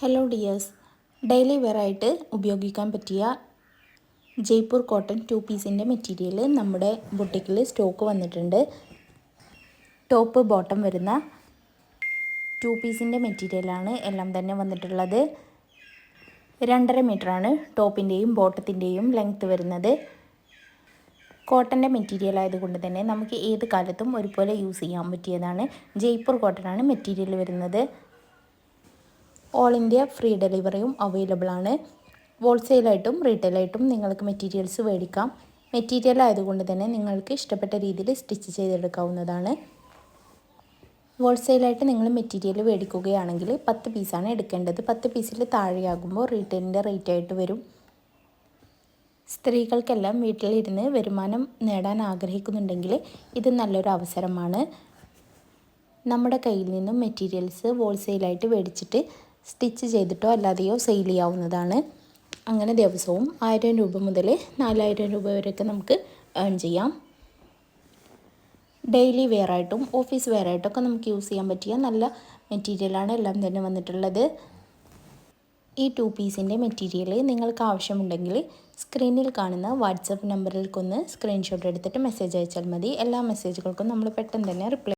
Hello dears, daily വെയറായിട്ട് ഉപയോഗിക്കാൻ പറ്റിയ Jaipur cotton 2 പീസിൻ്റെ മെറ്റീരിയൽ നമ്മുടെ ബുട്ടിക്കിൽ സ്റ്റോക്ക് വന്നിട്ടുണ്ട്. ടോപ്പ് ബോട്ടം വരുന്ന 2 പീസിൻ്റെ മെറ്റീരിയലാണ് എല്ലാം തന്നെ വന്നിട്ടുള്ളത്. 2.5 മീറ്ററാണ് ടോപ്പിൻ്റെയും ബോട്ടത്തിൻ്റെയും ലെങ്ത്ത് വരുന്നത്. കോട്ടൻ്റെ മെറ്റീരിയൽ ആയതുകൊണ്ട് തന്നെ നമുക്ക് ഏത് കാലത്തും ഒരുപോലെ യൂസ് ചെയ്യാൻ പറ്റിയതാണ്. ജയ്പൂർ കോട്ടനാണ് മെറ്റീരിയൽ വരുന്നത്. ഓൾ ഇന്ത്യ ഫ്രീ ഡെലിവറിയും അവൈലബിൾ ആണ്. ഹോൾസെയിലായിട്ടും റീറ്റെയിലായിട്ടും നിങ്ങൾക്ക് മെറ്റീരിയൽസ് മേടിക്കാം. മെറ്റീരിയൽ ആയതുകൊണ്ട് തന്നെ നിങ്ങൾക്ക് ഇഷ്ടപ്പെട്ട രീതിയിൽ സ്റ്റിച്ച് ചെയ്തെടുക്കാവുന്നതാണ്. ഹോൾസെയിലായിട്ട് നിങ്ങൾ മെറ്റീരിയൽ മേടിക്കുകയാണെങ്കിൽ 10 പീസാണ് എടുക്കേണ്ടത്. 10 പീസിൽ താഴെയാകുമ്പോൾ റീറ്റെയിലിൻ്റെ റേറ്റ് ആയിട്ട് വരും. സ്ത്രീകൾക്കെല്ലാം വീട്ടിലിരുന്ന് വരുമാനം നേടാൻ ആഗ്രഹിക്കുന്നുണ്ടെങ്കിൽ ഇത് നല്ലൊരു അവസരമാണ്. നമ്മുടെ കയ്യിൽ നിന്നും മെറ്റീരിയൽസ് ഹോൾസെയിലായിട്ട് മേടിച്ചിട്ട് സ്റ്റിച്ച് ചെയ്തിട്ടോ അല്ലാതെയോ സെയിൽ ചെയ്യാവുന്നതാണ്. അങ്ങനെ ദിവസവും 1000 രൂപ മുതൽ 4000 രൂപ വരെയൊക്കെ നമുക്ക് ഏൺ ചെയ്യാം. ഡെയിലി വെയറായിട്ടും ഓഫീസ് വെയറായിട്ടൊക്കെ നമുക്ക് യൂസ് ചെയ്യാൻ പറ്റിയ നല്ല മെറ്റീരിയലാണ് എല്ലാം തന്നെ വന്നിട്ടുള്ളത്. ഈ 2 പീസിൻ്റെ മെറ്റീരിയൽ നിങ്ങൾക്ക് ആവശ്യമുണ്ടെങ്കിൽ സ്ക്രീനിൽ കാണുന്ന വാട്സപ്പ് നമ്പറിലേക്കൊന്ന് സ്ക്രീൻഷോട്ട് എടുത്തിട്ട് മെസ്സേജ് അയച്ചാൽ മതി. എല്ലാ മെസ്സേജുകൾക്കും നമ്മൾ പെട്ടെന്ന് തന്നെ റിപ്ലൈ